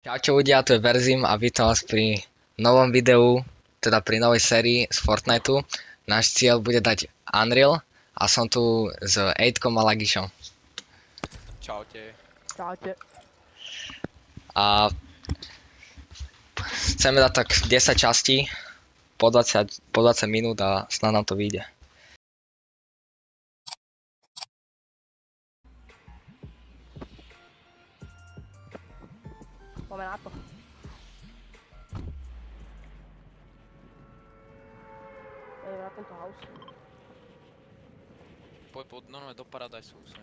Čaute ľudia, tu je Verzim a vítam vás pri novom videu, teda pri novej sérii z Fortniteu. Náš cieľ bude dať Unreal a som tu s 8kom a Lagišom. Čaute. Čaute. A chceme dať tak 10 častí po 20 minút a snad nám to vyjde. Poďme na to. Idem na tento house. Poď normálne do Paradise sem.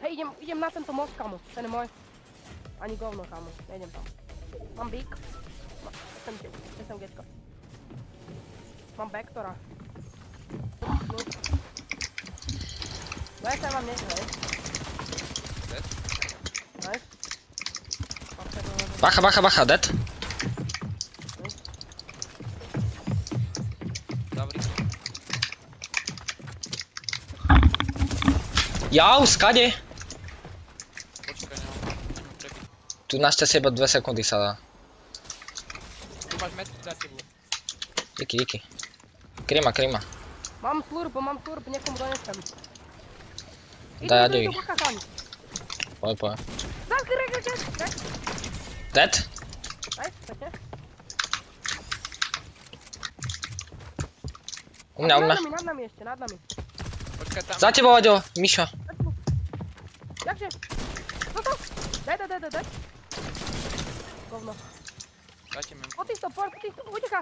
Hej, idem na tento most, kamo. Ten je môj. Ani govno, kamo. Nejdem tam. Mám bík. Sem gečko. Mám backtora. No ja sa vám niečo, hej. Dead? Nice. Bacha, dead. Dobrý. Jau, skade? Počkaj, nemám prebiť. Tu našťastie iba 2 sekundy sa dá. Tu máš metku za tebu. Díky. Krima. Mám slurp, niekomu donesem. Daj, Adevi. Idú bakachaň. Poď. Rek. Dead? Nice, pekne. U mňa. Nad nami ešte, nad nami. Počkaj tam. Za tebou, Aďo, Mišo. Jakže? Toto? Daj. Govno. Dajte mem. Potisto, uteká.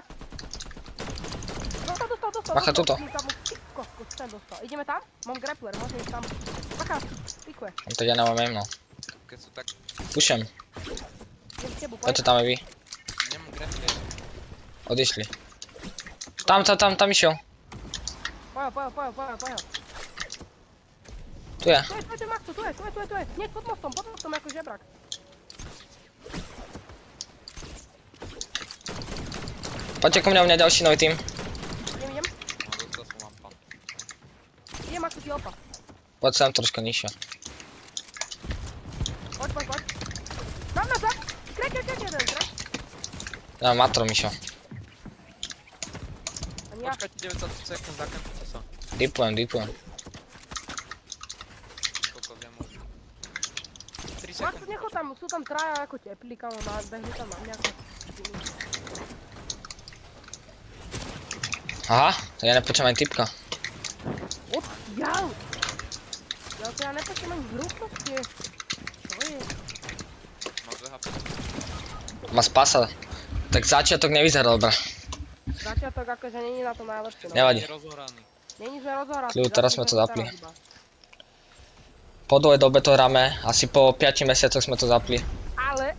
Dostal. Bacha, tuto. Ten dostal. Ideme tam? Mám grappler, môžem ísť tam. Bacha, pikuje. To ja nemám aim, no. Keď sú tak... Pušem. Idem k tebu, Poďte poď. tam aj vy. Nemám grafie. Odišli. Tam išiel. Poďo. Tu je. Tu je, Maxu, tu je. Nie, pod mostom ako žebrak. Poďte ku mňa ďalší nový tým. Idem. No, dostal som lampa. Idem, Maxu, ti opa. Poď sem troška nižšie. Poď. Mám na zap. Krek, jeden, krek. Ja mám matro, Mišo. Ani ja. Počkajte 90 sekúnd, zakempite sa. Dipujem. Koľko viem môžu. 3 Maxu, sekúnd. nechod tam, sú tam traja ako teplí, kamo, behli tam na mňa. Aha, to ja nepočujem ani typka. Odkiaľ? Ja nepočujem ani hrúbnosti. Čo je? Máš 2 HP. Ma spasa. Tak začiatok nevyzeral dobre. Začiatok akože není na to najlepšie. No. Nevadí. Je rozohraný. Není sme rozhoráci. Kľud, teraz sme to zapli. Po dlhej dobe to hráme, asi po 5 mesiacoch sme to zapli. Ale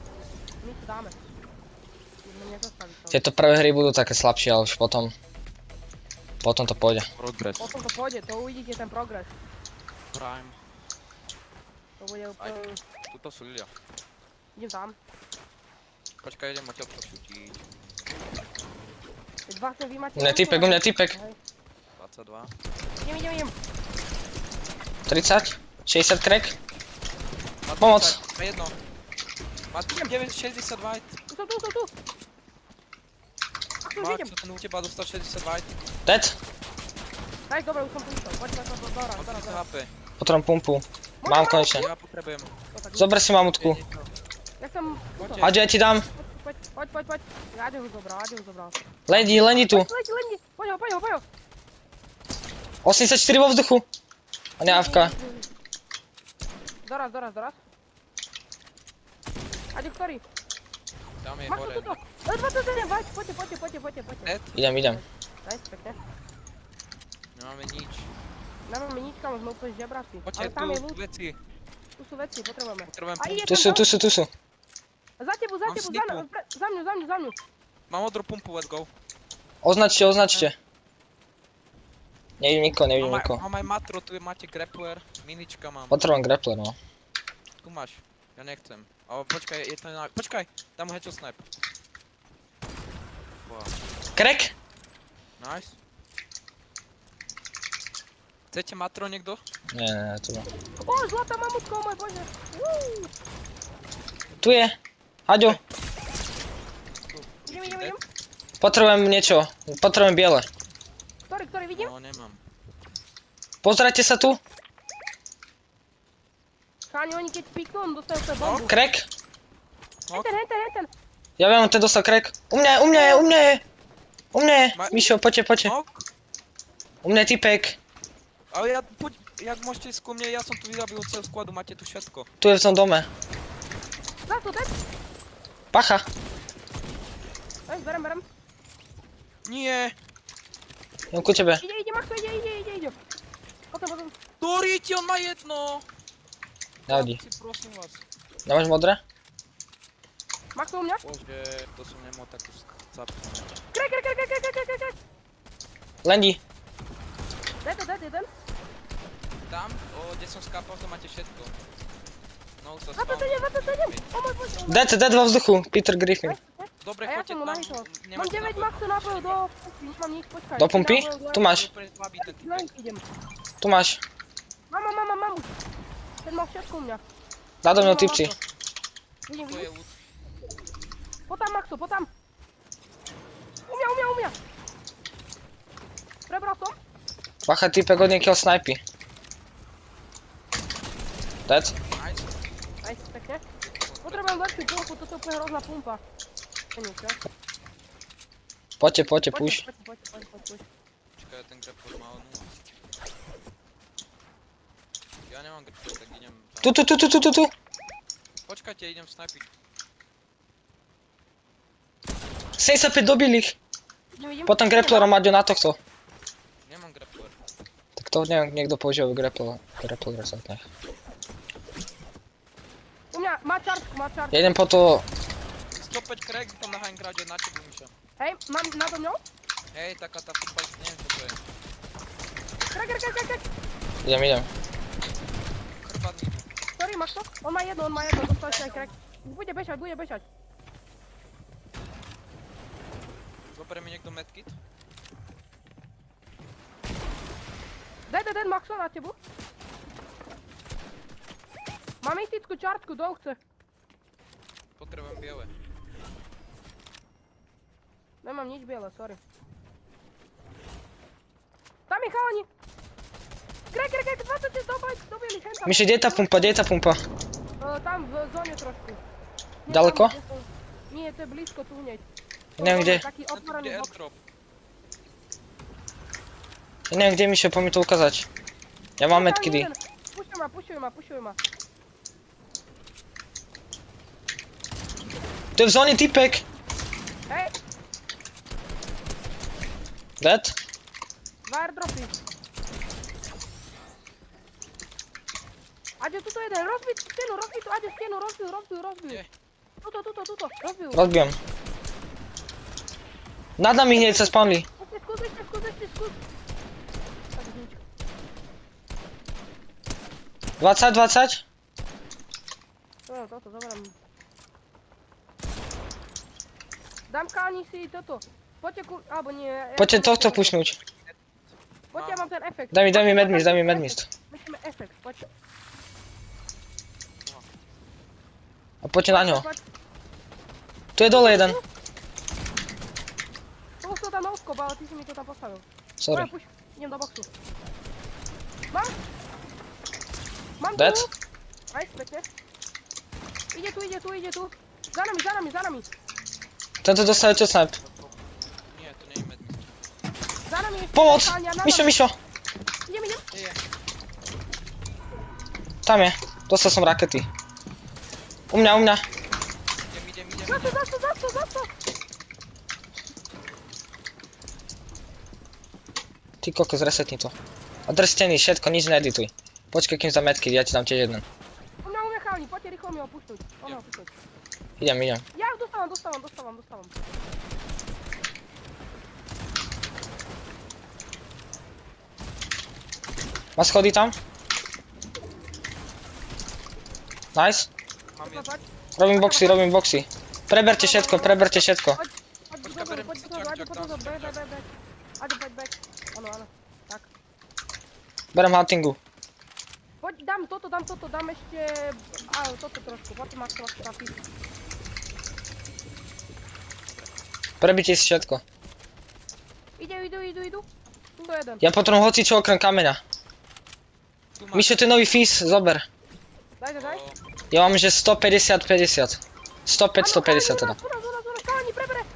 my to dáme. Sme nezastaviť to. Tieto prvé hry budú také slabšie, ale už potom to pôjde. Progress. Potom to pôjde, to uvidíte ten progres. Prime. To bude úplne... Tuto sú ľudia. Idem tam. Počkaj, idem odtiaľ pošutiť. Dva sem vy máte... U mňa typek. Hej. 22. Idem. 30, 60 crack. Pomoc. Má jedno. Má 960 white. Tu. Ach, už idem. Máš ten u teba dostal 60 white. Dead. Daj, dobre, už som prišiel. Poď, Mám 30 dora. HP. Potrebujem pumpu. Mám konečne. Ja potrebujem. Zober si mamutku. Ja som... Poďte. Aďo, ja ti dám. Poď. Aďo ho zobral. Lendi tu. Lendi. Poď ho. 84 vo vzduchu. A ne AFK. Doraz. Aďo, ktorý? Tam je Máš hore. to tuto. 27, poďte. Dead? Idem. Nice, pekne. Nemáme nič. Nemáme nič, kamo, sme úplne žebráci. Poďte, Ale tam je loot, veci. tu sú veci, potrebujeme. Potrebujem A ide pumpu. Tu sú. Za tebu, snipu. za mňu. Mám modrú pumpu, let's go. Označte. Nevidím nikoho. Mám aj matro, tu máte grappler. Minička mám. Potrebujem grappler, no. Tu máš. Ja nechcem. Ale počkaj, je to na... Počkaj, dám mu headshot snipe. Wow. Crack? Nice. Chcete matro niekto? Nie, tu. O, zlatá mamutka, o môj bože. Tu je. Aďo, Idem. potrebujem niečo. Potrebujem biele. Ktorý vidím? No, nemám. Pozerajte sa tu. Cháni, oni keď piknú, on dostajú svoju bombu. Crack. Henten. Ja viem, on ten dostal crack. U mňa je. Mišo, poďte. Nok? U mňa je typek. Ale jak môžete ísť ku mne, ja som tu vyrobil celú skladu, máte tu všetko. Tu je v tom dome. Zas to, dead. Pacha. Berem. Nie! Jem ku tebe. Ide, Maxo, ide. Potom. Doríte, on má jedno! Nevadí. Chlapci, prosím vás. Nemáš modré? Maxo u mňa? Bože, to som nemal takú capku. Crack. Lendi. Dead, jeden. Tam, kde som skápal, to máte všetko. No, sa Za to idem. O môj bože. Dead vo vzduchu. Peter Griffin. Dobre, A ja choďte som mu tam. nahýtal. Mám Nemáte 9 maxu nábojov do pumpy, nemám nič, počkaj. Do pumpy? Tu máš. Len idem. Tu máš. Mám už. Ten mal všetko u mňa. Nado mnou typci. Vidím. To je ľud. Potam, Maxo, potam. U mňa. Prebral som. Pacha, typek od niekiaľ snajpy. Dead. Nice. Nice, pekne. Potrebujem lepšiu pumpu, toto je úplne hrozná pumpa. To nič, ja? Poďte, push. Poď. Čakaj, ten grapple má odnú. Ja nemám grapple, tak idem tam. Tu. Počkajte, idem snajpiť. 75 dobil ich. Vidím. Potom grapplerom Maďo na tohto. Nemám grappler. Tak to neviem, niekto používa grapple rezentne. U mňa, má čartku. Ja idem po to. 105 crack, tam na hangráde na tebu, Mišo. Hej, mám na to mňou? Hej, taká tá futbalista, neviem čo to je. Crack. Idem. Chrbát mi. Sorry, máš to? On má jedno, dostal si aj crack. Bude bežať. Zoberie mi niekto medkit? Dead, Maxo, na tebu. Mám mystickú čartku, kto chce? Potrebujem biele. Nemám nič biele, sorry. Tam je chalani! Crack, 26 dobili, hentam. Myši, kde je tá pumpa? Tam v zóne trošku. Nie, Ďaleko? tam, kde som- Nie, to je blízko tu hneď. Neviem kde. Taký Ten tu otvorený bude box. airdrop. Ja neviem kde, Mišo, poď mi to ukázať. Ja mám medkidy. Pušuj ma. To je v zóne typek. Hej, Dead? 2 airdropy. Aďo, tuto jeden, rozbij stenu, Aďo, stenu, rozbil. Kde? Tuto, rozbil. Rozbijem. Nad nami hneď sa spawnli. Skús. Tak nič. 20. Toto, zoberiem. Dám káni si toto. Poďte alebo nie. Poďte tohto pušnúť. Poďte, ja mám ten efekt. Daj mi medmist. Musíme efekt, poďte. A poďte na ňo. Poď. Tu je dole jeden. Poslal tam no-scope, ale ty si mi to tam postavil. Sorry. Puš, idem do boxu. Mám Dead? tu. Nice, pekne. Ide tu. Za nami. Tento dostane čo snap. Nie, to nie je medkit. Za nami ešte. Pomoc! Káňa, na nami. Mišo. Idem. Kde je? Tam je. Dostal som rakety. U mňa. Idem. Za to. Ty kokos, resetni to. A drstený, všetko, nič needituj. Počkaj, kým za medkit, ja ti dám tiež jeden. U mňa chalani, poďte rýchlo mi ho pušnúť. Idem. Ja dostávam. Má schody tam? Nice. Mám jedno. Robím boxy. Preberte všetko. Poď berem si čak, Aďo, poď back. Áno, tak. Berem huntingu. Poď, dám toto, dám ešte... toto trošku, potom máš tam písať. Prebite si všetko. Idú. Tu je jeden. Ja potrebujem hocičo okrem kameňa. Tu máš. Mišo, ten nový fís, zober. Daj. Ja mám, že 150-50. 100-550 teda. Zúra, káni, prebere.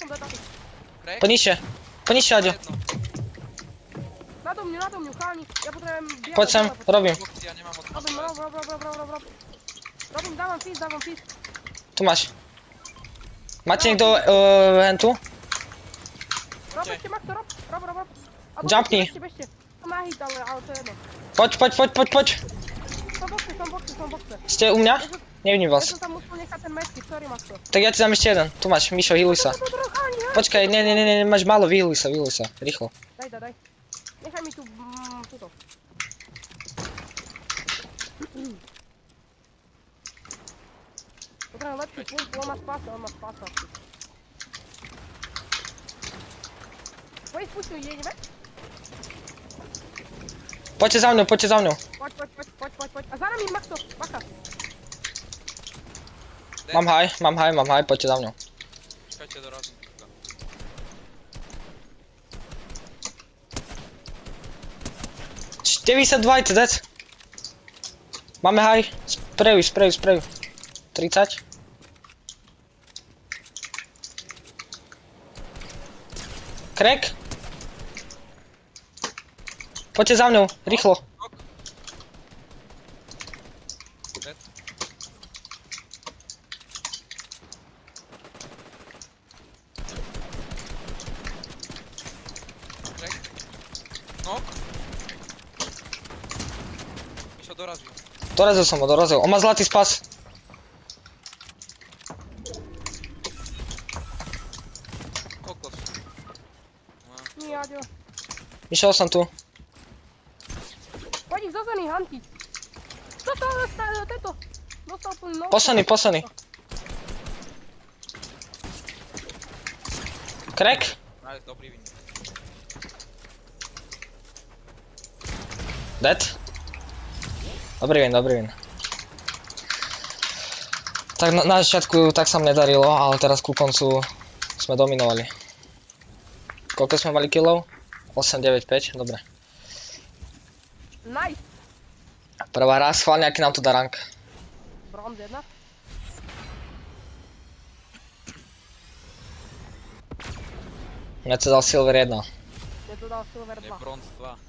Som dať. Crack? Poníšte, Aďo. Jedno. Nado mňu, káni. Ja potrebujem biele. Poď sem, robím. Boxy, ja nemám od Robím, rob. Robím, dávam fís. Tu máš. Máte niekto hentu? Rob ešte, Maxo, rob. A Jumpni. Bežte. Som na hit, ale to je jedno. Poď. Som boxe. Ste u mňa? Nevidím Ja vás. som tam musel nechať ten medkit, sorry, Maxo. Tak ja ti dám ešte jeden. Tu máš, Mišo, healuj sa. Káni, hej. Počkaj, ne, máš málo, vyhealuj sa, rýchlo. Daj. Nechaj mi tu, tuto. Potrebujem lepšiu pumpu, on má spasa. Poď spustnú, ideme? Poďte za mňou. Poď. A za nami, Maxo, bacha. Mám haj, poďte za mňou. Čakajte, dorazím. 92, it's dead. Máme haj. Sprejuj. 30. Crack. Poďte za mňou, rýchlo. Dead. Crack. Knock. Mišo, dorazil. Dorazil som ho. On má zlatý spas. Kokos. Nie, Aďo. Išiel som tu. Poď ich zo zemi hantiť. Tento. Dostal plný nos. Posledný. Crack. Nice, dobrý win. Dead. Dobrý win. Tak na začiatku tak sa mi nedarilo, ale teraz ku koncu sme dominovali. Koľko sme mali killov? 8, 9, 5, dobre. Nice. Prvá raz, schválne, aký nám to dá rank. Bronze 1. Mne to dal silver 1. Je to dal silver Nie, 2. bronz 2.